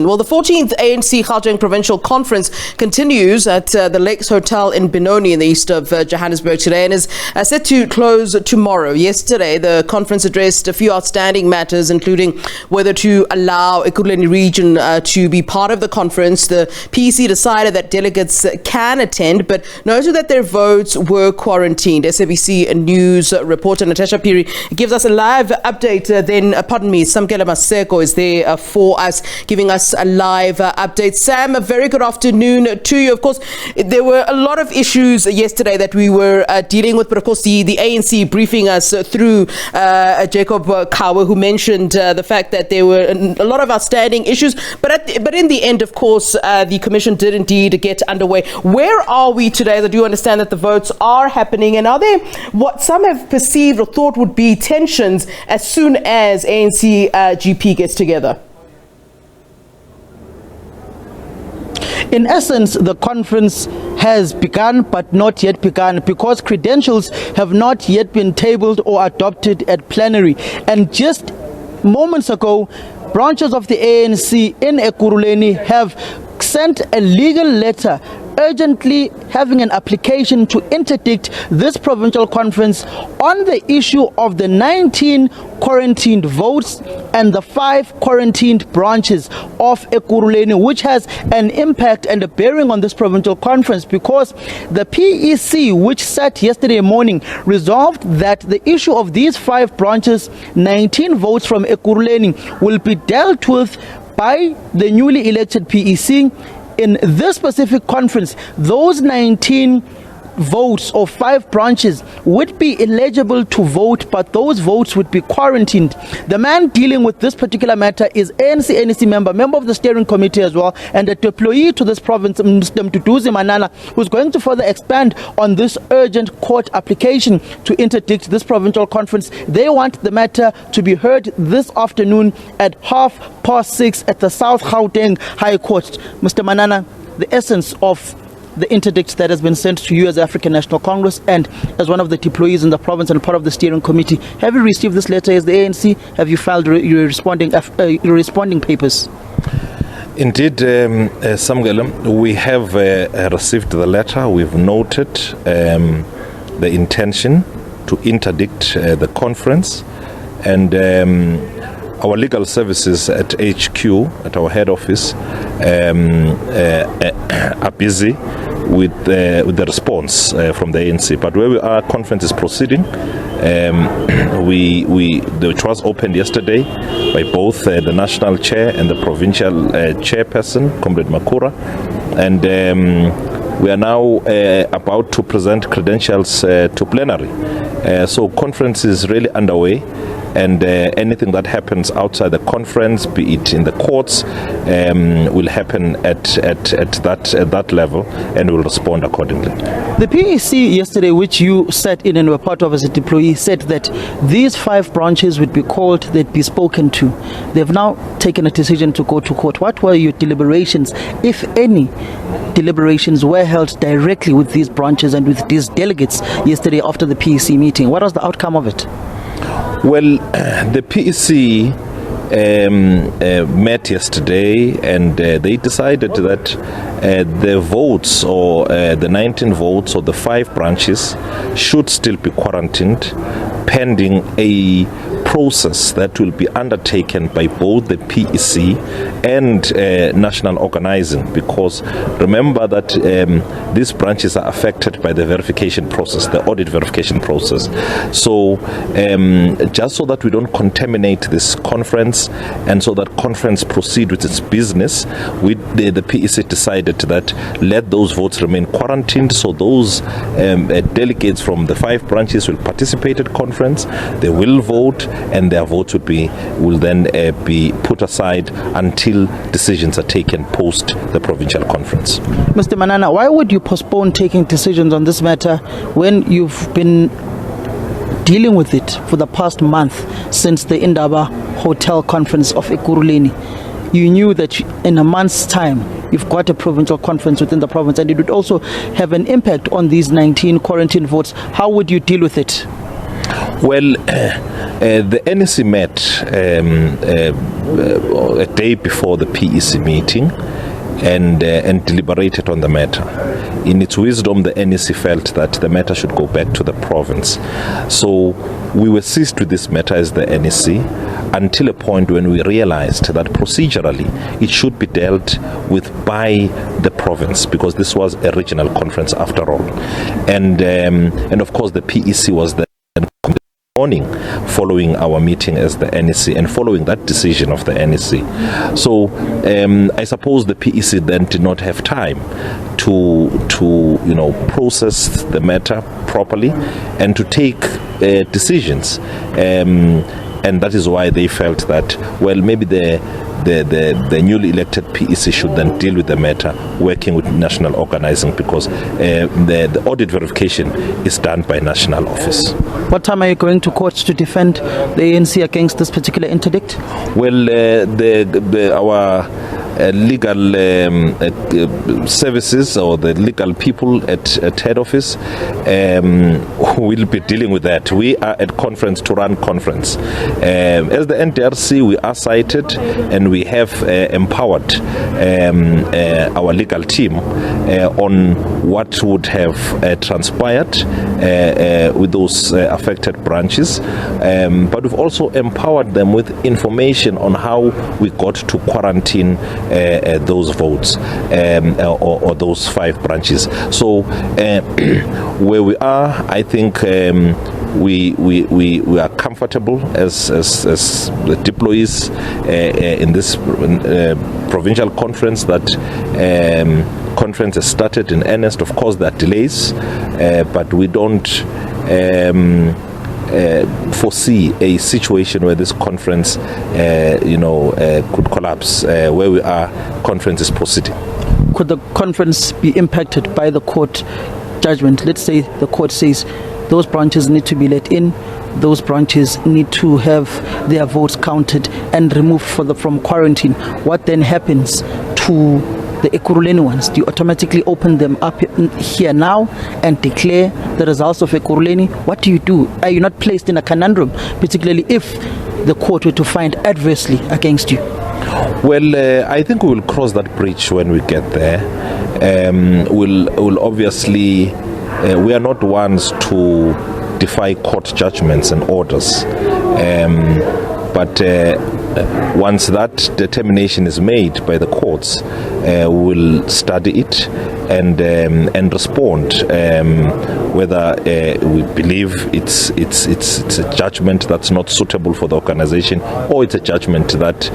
Well, the 14th ANC Gauteng Provincial Conference continues at the Lakes Hotel in Benoni in the east of Johannesburg today and is set to close tomorrow. Yesterday, the conference addressed a few outstanding matters, including whether to allow Ekurhuleni Region to be part of the conference. The PEC decided that delegates can attend, but noted that their votes were quarantined. SABC News reporter Natasha Piri gives us a live update. Samkele Maseko is there for us, giving us a live update. Sam, a very good afternoon to you. Of course, there were a lot of issues yesterday that we were dealing with, but of course the ANC briefing us through Jacob Kawa, who mentioned the fact that there were a lot of outstanding issues, but in the end, of course, the commission did indeed get underway. Where are we today? I do understand that the votes are happening, and are there what some have perceived or thought would be tensions as soon as ANC GP gets together? In essence, the conference has begun but not yet begun because credentials have not yet been tabled or adopted at plenary. And just moments ago, branches of the ANC in Ekurhuleni have sent a legal letter urgently having an application to interdict this provincial conference on the issue of the 19 quarantined votes and the 5 quarantined branches of Ekurhuleni, which has an impact and a bearing on this provincial conference because the PEC, which sat yesterday morning, resolved that the issue of these 5 branches, 19 votes from Ekurhuleni, will be dealt with by the newly elected PEC. In this specific conference, those 19 votes or 5 branches would be eligible to vote, but those votes would be quarantined. The man dealing with this particular matter is ANC member of the steering committee as well, and a deployee to this province, Mr. Mduduzi Manana, who's going to further expand on this urgent court application to interdict this provincial conference. They want the matter to be heard this afternoon at 6:30 at the South Gauteng High Court. Mr. Manana, the essence of the interdict that has been sent to you as African National Congress and as one of the deployees in the province and part of the steering committee. Have you received this letter as the ANC? Have you filed your responding papers? Indeed, Samkele, we have received the letter. We've noted the intention to interdict the conference, and our legal services at HQ, at our head office, are busy with the response from the ANC. But where we are, conference is proceeding. Which was opened yesterday by both the national chair and the provincial chairperson, Comrade Makura, and we are now about to present credentials to plenary. So conference is really underway. And anything that happens outside the conference, be it in the courts, will happen at that level, and will respond accordingly. The PEC yesterday, which you sat in and were part of as a deployee, said that these 5 branches would be called, they'd be spoken to. They've now taken a decision to go to court. What were your deliberations, if any deliberations were held directly with these branches and with these delegates yesterday after the PEC meeting? What was the outcome of it? Well, the PEC met yesterday, and they decided that the votes or the 19 votes or the 5 branches should still be quarantined pending a process that will be undertaken by both the PEC and national organizing, because remember that these branches are affected by the verification process, the audit verification process. So just so that we don't contaminate this conference and so that conference proceed with its business, the PEC decided that let those votes remain quarantined, so those delegates from the 5 branches will participate at conference, they will vote, and their votes will then be put aside until decisions are taken post the provincial conference. Mr. Manana, why would you postpone taking decisions on this matter when you've been dealing with it for the past month since the Indaba Hotel Conference of Ekurhuleni? You knew that in a month's time you've got a provincial conference within the province, and it would also have an impact on these 19 quarantine votes. How would you deal with it? Well, the NEC met a day before the PEC meeting and deliberated on the matter. In its wisdom, the NEC felt that the matter should go back to the province. So we were seized with this matter as the NEC until a point when we realized that procedurally it should be dealt with by the province, because this was a regional conference after all. And of course the PEC was the morning following our meeting as the NEC and following that decision of the NEC. So I suppose the PEC then did not have time to process the matter properly and to take decisions. And that is why they felt that, well, maybe the newly elected PEC should then deal with the matter, working with national organizing, because the audit verification is done by national office. What time are you going to court to defend the ANC against this particular interdict? Well, our legal services, or the legal people at head office will be dealing with that. We are at conference to run conference. As the NDRC, we are cited and we have empowered our legal team on what would have transpired with those affected branches, but we've also empowered them with information on how we got to quarantine those votes or those 5 branches. So where we are, I think we are comfortable as the deployees in this provincial conference. That conference has started in earnest. Of course, there are delays, but we don't foresee a situation where this conference could collapse. Where we are, conference is proceeding. Could the conference be impacted by the court judgment? Let's say the court says those branches need to be let in, those branches need to have their votes counted and removed from quarantine. What then happens to the Ekurhuleni ones? Do you automatically open them up here now and declare the results of Ekurhuleni? What do you do? Are you not placed in a conundrum, particularly if the court were to find adversely against you? Well, I think we will cross that bridge when we get there. We'll obviously, we are not ones to defy court judgments and orders. But once that determination is made by the courts, we'll study it and respond whether we believe it's a judgment that's not suitable for the organization, or it's a judgment that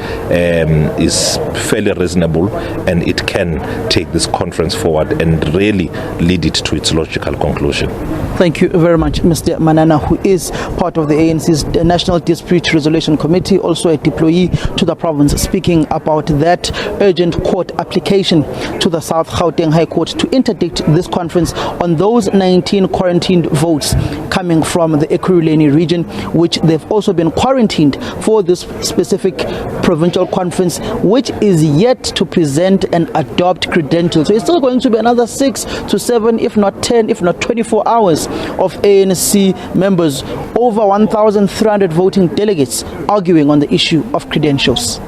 is fairly reasonable and it can take this conference forward and really lead it to its logical conclusion. Thank you very much, Mr. Manana, who is part of the ANC's National Dispute Resolution Committee, also a deployee to the province, speaking about that urgent court application to the South Gauteng High Court to interdict this conference on those 19 quarantined votes coming from the Ekurhuleni region, which they've also been quarantined for this specific provincial conference, which is yet to present and adopt credentials. So it's still going to be another 6 to 7, if not 10, if not 24 hours of ANC members, over 1,300 voting delegates arguing on the issue of credentials.